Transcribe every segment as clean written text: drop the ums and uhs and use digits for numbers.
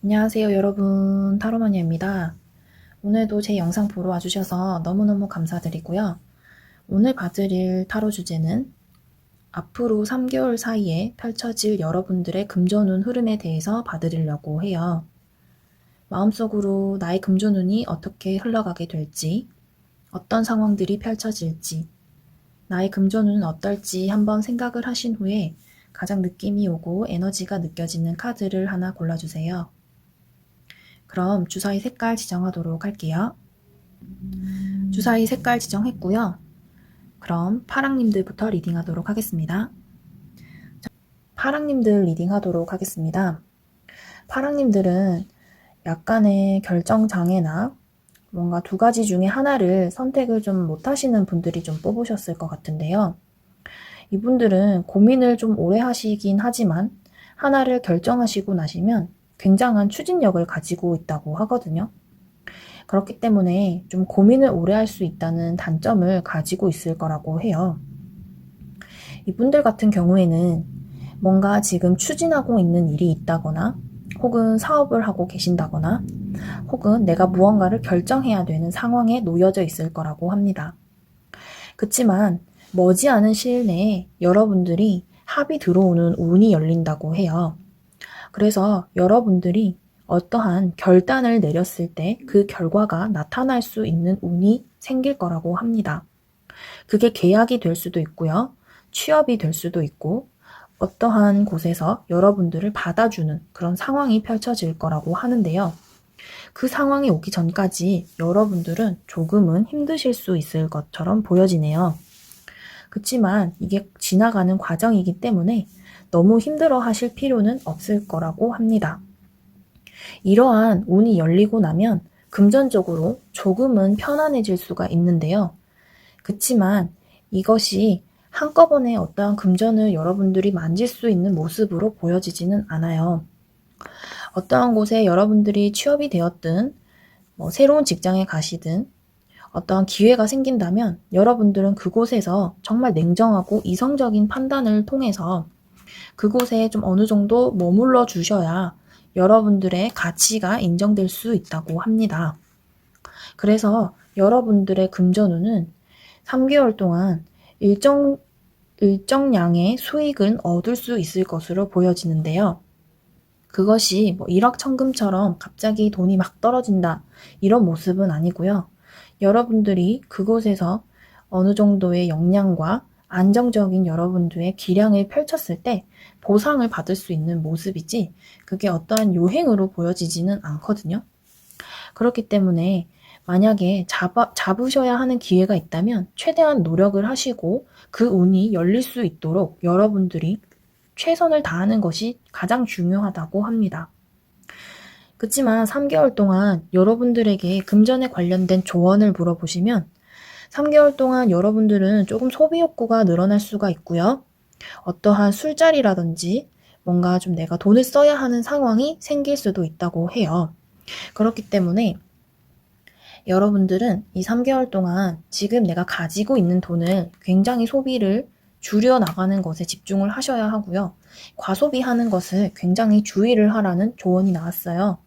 안녕하세요 여러분, 타로마니아입니다. 오늘도 제 영상 보러 와주셔서 너무너무 감사드리고요. 오늘 봐드릴 타로 주제는 앞으로 3개월 사이에 펼쳐질 여러분들의 금전운 흐름에 대해서 봐드리려고 해요. 마음속으로 나의 금전운이 어떻게 흘러가게 될지, 어떤 상황들이 펼쳐질지, 나의 금전운은 어떨지 한번 생각을 하신 후에 가장 느낌이 오고 에너지가 느껴지는 카드를 하나 골라주세요. 그럼 주사위 색깔 지정하도록 할게요. 주사위 색깔 지정했고요. 그럼 파랑님들부터 리딩하도록 하겠습니다. 파랑님들 리딩하도록 하겠습니다. 파랑님들은 약간의 결정장애나 뭔가 두 가지 중에 하나를 선택을 좀 못하시는 분들이 좀 뽑으셨을 것 같은데요. 이분들은 고민을 좀 오래 하시긴 하지만 하나를 결정하시고 나시면 굉장한 추진력을 가지고 있다고 하거든요. 그렇기 때문에 좀 고민을 오래 할 수 있다는 단점을 가지고 있을 거라고 해요. 이분들 같은 경우에는 뭔가 지금 추진하고 있는 일이 있다거나 혹은 사업을 하고 계신다거나 혹은 내가 무언가를 결정해야 되는 상황에 놓여져 있을 거라고 합니다. 그치만 머지않은 시일 내에 여러분들이 합이 들어오는 운이 열린다고 해요. 그래서 여러분들이 어떠한 결단을 내렸을 때 그 결과가 나타날 수 있는 운이 생길 거라고 합니다. 그게 계약이 될 수도 있고요. 취업이 될 수도 있고 어떠한 곳에서 여러분들을 받아주는 그런 상황이 펼쳐질 거라고 하는데요. 그 상황이 오기 전까지 여러분들은 조금은 힘드실 수 있을 것처럼 보여지네요. 그치만 이게 지나가는 과정이기 때문에 너무 힘들어 하실 필요는 없을 거라고 합니다. 이러한 운이 열리고 나면 금전적으로 조금은 편안해질 수가 있는데요. 그치만 이것이 한꺼번에 어떠한 금전을 여러분들이 만질 수 있는 모습으로 보여지지는 않아요. 어떠한 곳에 여러분들이 취업이 되었든 새로운 직장에 가시든 어떠한 기회가 생긴다면 여러분들은 그곳에서 정말 냉정하고 이성적인 판단을 통해서 그곳에 좀 어느 정도 머물러 주셔야 여러분들의 가치가 인정될 수 있다고 합니다. 그래서 여러분들의 금전운은 3개월 동안 일정량의 수익은 얻을 수 있을 것으로 보여지는데요. 그것이 일확천금처럼 갑자기 돈이 막 떨어진다 이런 모습은 아니고요. 여러분들이 그곳에서 어느 정도의 역량과 안정적인 여러분들의 기량을 펼쳤을 때 보상을 받을 수 있는 모습이지 그게 어떠한 요행으로 보여지지는 않거든요. 그렇기 때문에 만약에 잡으셔야 하는 기회가 있다면 최대한 노력을 하시고 그 운이 열릴 수 있도록 여러분들이 최선을 다하는 것이 가장 중요하다고 합니다. 그치만 3개월 동안 여러분들에게 금전에 관련된 조언을 물어보시면 3개월 동안 여러분들은 조금 소비 욕구가 늘어날 수가 있고요. 어떠한 술자리라든지 뭔가 좀 내가 돈을 써야 하는 상황이 생길 수도 있다고 해요. 그렇기 때문에 여러분들은 이 3개월 동안 지금 내가 가지고 있는 돈을 굉장히 소비를 줄여나가는 것에 집중을 하셔야 하고요. 과소비하는 것을 굉장히 주의를 하라는 조언이 나왔어요.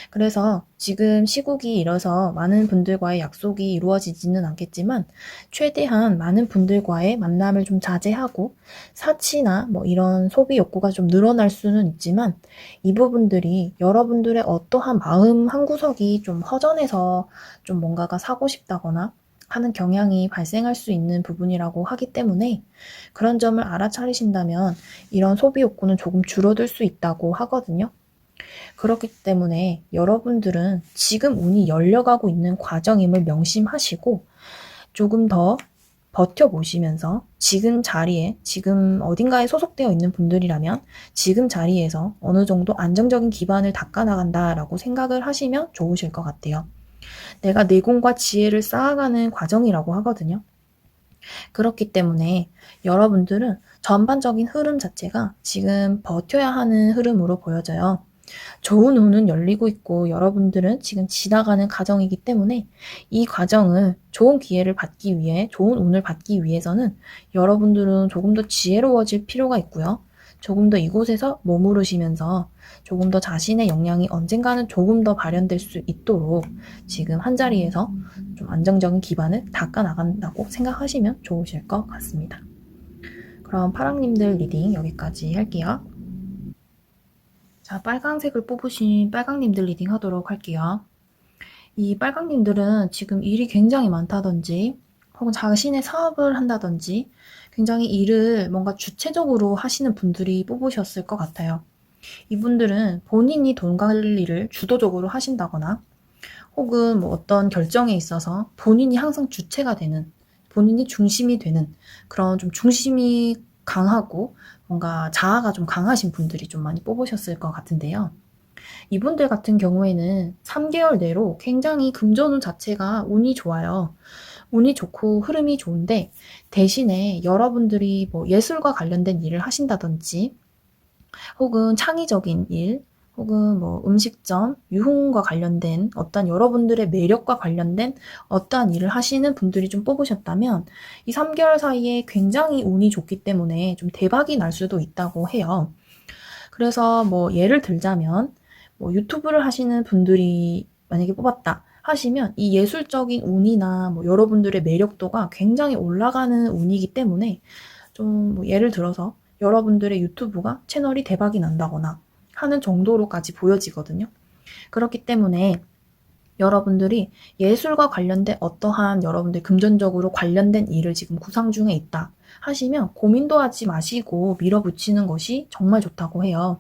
그래서 지금 시국이 이뤄서 많은 분들과의 약속이 이루어지지는 않겠지만 최대한 많은 분들과의 만남을 좀 자제하고 사치나 이런 소비 욕구가 좀 늘어날 수는 있지만 이 부분들이 여러분들의 어떠한 마음 한구석이 좀 허전해서 좀 뭔가가 사고 싶다거나 하는 경향이 발생할 수 있는 부분이라고 하기 때문에 그런 점을 알아차리신다면 이런 소비 욕구는 조금 줄어들 수 있다고 하거든요. 그렇기 때문에 여러분들은 지금 운이 열려가고 있는 과정임을 명심하시고 조금 더 버텨보시면서 지금 자리에, 지금 어딘가에 소속되어 있는 분들이라면 지금 자리에서 어느 정도 안정적인 기반을 닦아나간다라고 생각을 하시면 좋으실 것 같아요. 내가 내공과 지혜를 쌓아가는 과정이라고 하거든요. 그렇기 때문에 여러분들은 전반적인 흐름 자체가 지금 버텨야 하는 흐름으로 보여져요. 좋은 운은 열리고 있고 여러분들은 지금 지나가는 과정이기 때문에 이 과정을 좋은 기회를 받기 위해 좋은 운을 받기 위해서는 여러분들은 조금 더 지혜로워질 필요가 있고요. 조금 더 이곳에서 머무르시면서 조금 더 자신의 역량이 언젠가는 조금 더 발현될 수 있도록 지금 한자리에서 좀 안정적인 기반을 닦아 나간다고 생각하시면 좋으실 것 같습니다. 그럼 파랑님들 리딩 여기까지 할게요. 자, 빨강색을 뽑으신 빨강님들 리딩 하도록 할게요. 이 빨강님들은 지금 일이 굉장히 많다든지 혹은 자신의 사업을 한다든지 굉장히 일을 뭔가 주체적으로 하시는 분들이 뽑으셨을 것 같아요. 이분들은 본인이 돈 관리를 주도적으로 하신다거나 혹은 뭐 어떤 결정에 있어서 본인이 항상 주체가 되는, 본인이 중심이 되는 그런 좀 중심이 강하고 뭔가 자아가 좀 강하신 분들이 좀 많이 뽑으셨을 것 같은데요. 이분들 같은 경우에는 3개월 내로 굉장히 금전운 자체가 운이 좋아요. 운이 좋고 흐름이 좋은데 대신에 여러분들이 뭐 예술과 관련된 일을 하신다든지 혹은 창의적인 일 혹은 뭐 음식점, 유흥과 관련된 어떤 여러분들의 매력과 관련된 어떠한 일을 하시는 분들이 좀 뽑으셨다면 이 3개월 사이에 굉장히 운이 좋기 때문에 좀 대박이 날 수도 있다고 해요. 그래서 뭐 예를 들자면 뭐 유튜브를 하시는 분들이 만약에 뽑았다 하시면 이 예술적인 운이나 뭐 여러분들의 매력도가 굉장히 올라가는 운이기 때문에 좀 뭐 예를 들어서 여러분들의 유튜브가 채널이 대박이 난다거나 하는 정도로까지 보여지거든요. 그렇기 때문에 여러분들이 예술과 관련된 어떠한 여러분들 금전적으로 관련된 일을 지금 구상 중에 있다 하시면 고민도 하지 마시고 밀어붙이는 것이 정말 좋다고 해요.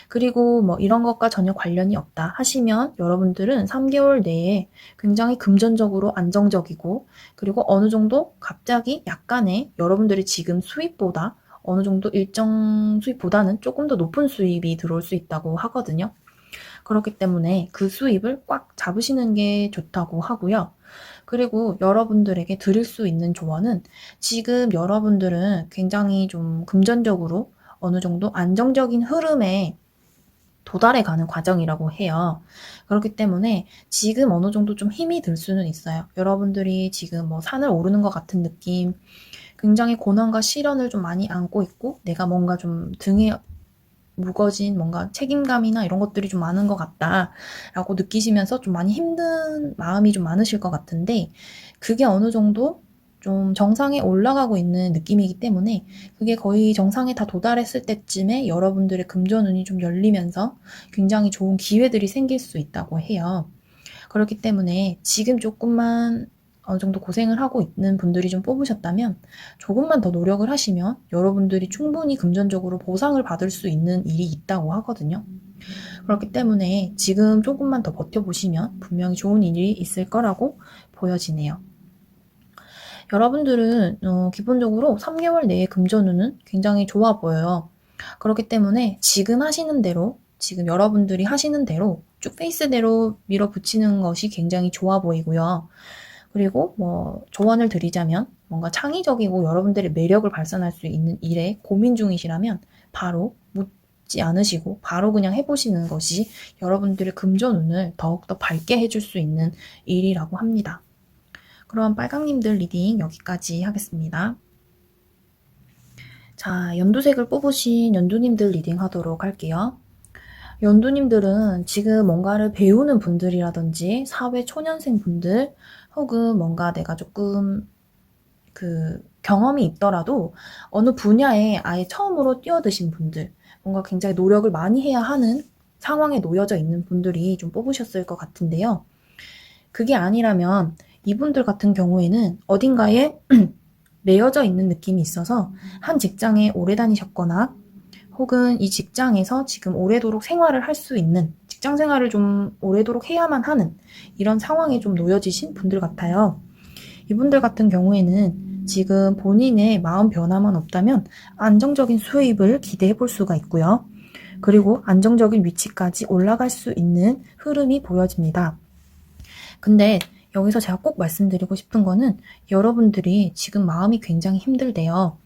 그리고 뭐 이런 것과 전혀 관련이 없다 하시면 여러분들은 3개월 내에 굉장히 금전적으로 안정적이고 그리고 어느 정도 갑자기 약간의 여러분들이 지금 수입보다 어느 정도 일정 수입보다는 조금 더 높은 수입이 들어올 수 있다고 하거든요. 그렇기 때문에 그 수입을 꽉 잡으시는 게 좋다고 하고요. 그리고 여러분들에게 드릴 수 있는 조언은 지금 여러분들은 굉장히 좀 금전적으로 어느 정도 안정적인 흐름에 도달해 가는 과정이라고 해요. 그렇기 때문에 지금 어느 정도 좀 힘이 들 수는 있어요. 여러분들이 지금 뭐 산을 오르는 것 같은 느낌, 굉장히 고난과 시련을 좀 많이 안고 있고 내가 뭔가 좀 등에 무거진 뭔가 책임감이나 이런 것들이 좀 많은 것 같다라고 느끼시면서 좀 많이 힘든 마음이 좀 많으실 것 같은데 그게 어느 정도 좀 정상에 올라가고 있는 느낌이기 때문에 그게 거의 정상에 다 도달했을 때쯤에 여러분들의 금전운이 좀 열리면서 굉장히 좋은 기회들이 생길 수 있다고 해요. 그렇기 때문에 지금 조금만 어느 정도 고생을 하고 있는 분들이 좀 뽑으셨다면 조금만 더 노력을 하시면 여러분들이 충분히 금전적으로 보상을 받을 수 있는 일이 있다고 하거든요. 그렇기 때문에 지금 조금만 더 버텨보시면 분명히 좋은 일이 있을 거라고 보여지네요. 여러분들은 기본적으로 3개월 내에 금전운은 굉장히 좋아 보여요. 그렇기 때문에 지금 하시는 대로 지금 여러분들이 하시는 대로 쭉 페이스대로 밀어붙이는 것이 굉장히 좋아 보이고요. 그리고 뭐 조언을 드리자면 뭔가 창의적이고 여러분들의 매력을 발산할 수 있는 일에 고민 중이시라면 바로 묻지 않으시고 바로 그냥 해보시는 것이 여러분들의 금전운을 더욱더 밝게 해줄 수 있는 일이라고 합니다. 그럼 빨강님들 리딩 여기까지 하겠습니다. 자, 연두색을 뽑으신 연두님들 리딩 하도록 할게요. 연두님들은 지금 뭔가를 배우는 분들이라든지 사회 초년생 분들 혹은 뭔가 내가 조금 경험이 있더라도 어느 분야에 아예 처음으로 뛰어드신 분들 뭔가 굉장히 노력을 많이 해야 하는 상황에 놓여져 있는 분들이 좀 뽑으셨을 것 같은데요. 그게 아니라면 이분들 같은 경우에는 어딘가에 매여져 있는 느낌이 있어서 한 직장에 오래 다니셨거나 혹은 이 직장에서 지금 오래도록 생활을 할 수 있는 직장 생활을 좀 오래도록 해야만 하는 이런 상황에 좀 놓여지신 분들 같아요. 이분들 같은 경우에는 지금 본인의 마음 변화만 없다면 안정적인 수입을 기대해 볼 수가 있고요. 그리고 안정적인 위치까지 올라갈 수 있는 흐름이 보여집니다. 근데 여기서 제가 꼭 말씀드리고 싶은 거는 여러분들이 지금 마음이 굉장히 힘들대요.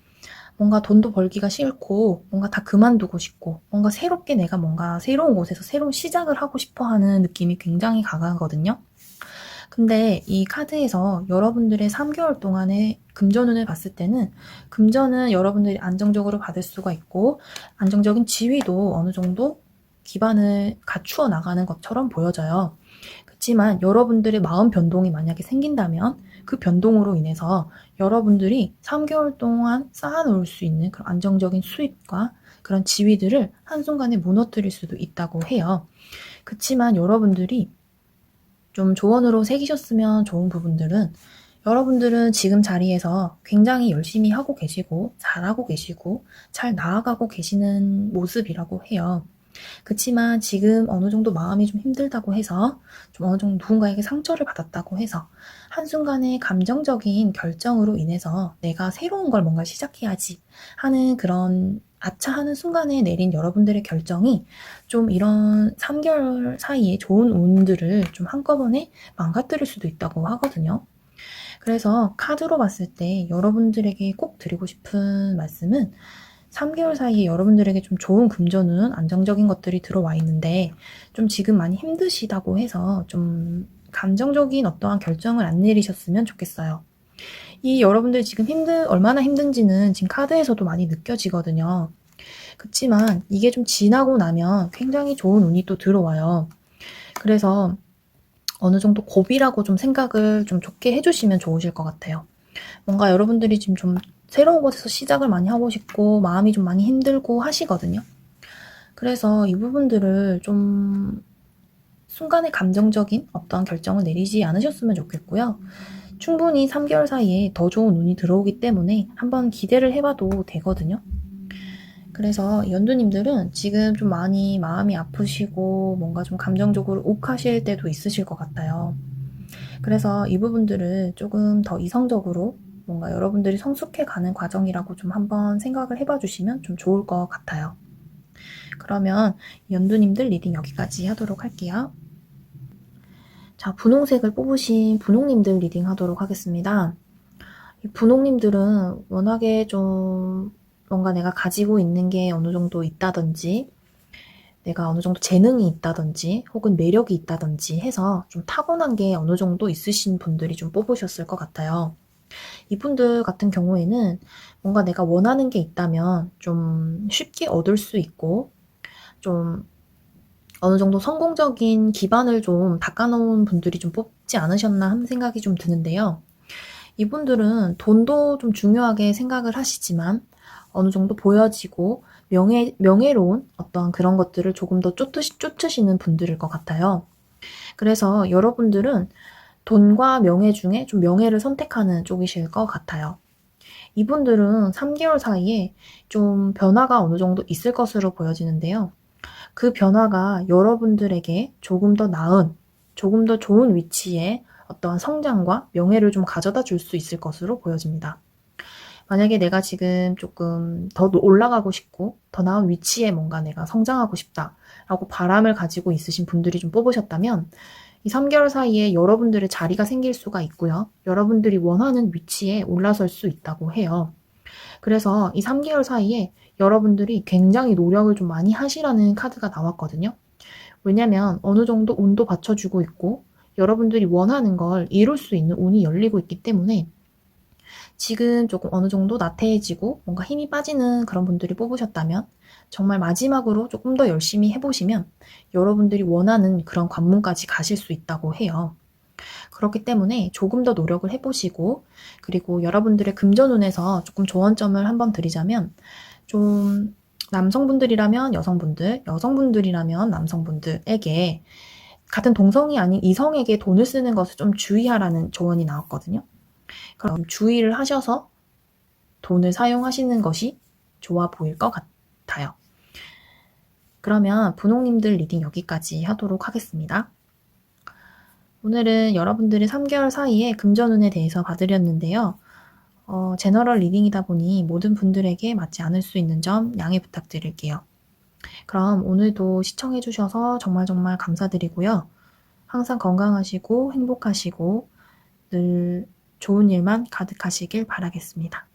뭔가 돈도 벌기가 싫고 뭔가 다 그만두고 싶고 뭔가 새롭게 내가 뭔가 새로운 곳에서 새로운 시작을 하고 싶어 하는 느낌이 굉장히 강하거든요. 근데 이 카드에서 여러분들의 3개월 동안의 금전운을 봤을 때는 금전은 여러분들이 안정적으로 받을 수가 있고 안정적인 지위도 어느 정도 기반을 갖추어 나가는 것처럼 보여져요. 그렇지만 여러분들의 마음 변동이 만약에 생긴다면 그 변동으로 인해서 여러분들이 3개월 동안 쌓아놓을 수 있는 그런 안정적인 수입과 그런 지위들을 한순간에 무너뜨릴 수도 있다고 해요. 그렇지만 여러분들이 좀 조언으로 새기셨으면 좋은 부분들은 여러분들은 지금 자리에서 굉장히 열심히 하고 계시고 잘하고 계시고 잘 나아가고 계시는 모습이라고 해요. 그치만 지금 어느 정도 마음이 좀 힘들다고 해서 좀 어느 정도 누군가에게 상처를 받았다고 해서 한순간의 감정적인 결정으로 인해서 내가 새로운 걸 뭔가 시작해야지 하는 그런 아차하는 순간에 내린 여러분들의 결정이 좀 이런 3개월 사이에 좋은 운들을 좀 한꺼번에 망가뜨릴 수도 있다고 하거든요. 그래서 카드로 봤을 때 여러분들에게 꼭 드리고 싶은 말씀은 3개월 사이에 여러분들에게 좀 좋은 금전운, 안정적인 것들이 들어와 있는데 좀 지금 많이 힘드시다고 해서 좀 감정적인 어떠한 결정을 안 내리셨으면 좋겠어요. 이 여러분들 지금 얼마나 힘든지는 지금 카드에서도 많이 느껴지거든요. 그치만 이게 좀 지나고 나면 굉장히 좋은 운이 또 들어와요. 그래서 어느 정도 고비라고 좀 생각을 좀 좋게 해주시면 좋으실 것 같아요. 뭔가 여러분들이 지금 좀 새로운 곳에서 시작을 많이 하고 싶고 마음이 좀 많이 힘들고 하시거든요. 그래서 이 부분들을 좀 순간의 감정적인 어떠한 결정을 내리지 않으셨으면 좋겠고요. 충분히 3개월 사이에 더 좋은 운이 들어오기 때문에 한번 기대를 해봐도 되거든요. 그래서 연두님들은 지금 좀 많이 마음이 아프시고 뭔가 좀 감정적으로 욱하실 때도 있으실 것 같아요. 그래서 이 부분들을 조금 더 이성적으로 뭔가 여러분들이 성숙해가는 과정이라고 좀 한번 생각을 해봐 주시면 좀 좋을 것 같아요. 그러면 연두님들 리딩 여기까지 하도록 할게요. 자, 분홍색을 뽑으신 분홍님들 리딩 하도록 하겠습니다. 이 분홍님들은 워낙에 좀 뭔가 내가 가지고 있는 게 어느 정도 있다든지 내가 어느 정도 재능이 있다든지 혹은 매력이 있다든지 해서 좀 타고난 게 어느 정도 있으신 분들이 좀 뽑으셨을 것 같아요. 이분들 같은 경우에는 뭔가 내가 원하는 게 있다면 좀 쉽게 얻을 수 있고 좀 어느 정도 성공적인 기반을 좀 닦아놓은 분들이 좀 뽑지 않으셨나 하는 생각이 좀 드는데요. 이분들은 돈도 좀 중요하게 생각을 하시지만 어느 정도 보여지고 명예로운 어떤 그런 것들을 조금 더 쫓으시는 분들일 것 같아요. 그래서 여러분들은 돈과 명예 중에 좀 명예를 선택하는 쪽이실 것 같아요. 이분들은 3개월 사이에 좀 변화가 어느 정도 있을 것으로 보여지는데요. 그 변화가 여러분들에게 조금 더 나은, 조금 더 좋은 위치에 어떠한 성장과 명예를 좀 가져다 줄 수 있을 것으로 보여집니다. 만약에 내가 지금 조금 더 올라가고 싶고 더 나은 위치에 뭔가 내가 성장하고 싶다라고 바람을 가지고 있으신 분들이 좀 뽑으셨다면 이 3개월 사이에 여러분들의 자리가 생길 수가 있고요. 여러분들이 원하는 위치에 올라설 수 있다고 해요. 그래서 이 3개월 사이에 여러분들이 굉장히 노력을 좀 많이 하시라는 카드가 나왔거든요. 왜냐면 어느 정도 운도 받쳐주고 있고 여러분들이 원하는 걸 이룰 수 있는 운이 열리고 있기 때문에 지금 조금 어느 정도 나태해지고 뭔가 힘이 빠지는 그런 분들이 뽑으셨다면 정말 마지막으로 조금 더 열심히 해보시면 여러분들이 원하는 그런 관문까지 가실 수 있다고 해요. 그렇기 때문에 조금 더 노력을 해보시고 그리고 여러분들의 금전운에서 조금 조언점을 한번 드리자면 좀 남성분들이라면 여성분들, 여성분들이라면 남성분들에게 같은 동성이 아닌 이성에게 돈을 쓰는 것을 좀 주의하라는 조언이 나왔거든요. 그럼 주의를 하셔서 돈을 사용하시는 것이 좋아 보일 것 같아요. 그러면 분홍님들 리딩 여기까지 하도록 하겠습니다. 오늘은 여러분들이 3개월 사이에 금전운에 대해서 봐드렸는데요. 제너럴 리딩이다 보니 모든 분들에게 맞지 않을 수 있는 점 양해 부탁드릴게요. 그럼 오늘도 시청해주셔서 정말 정말 감사드리고요. 항상 건강하시고 행복하시고 늘 좋은 일만 가득하시길 바라겠습니다.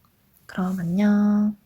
그럼 안녕.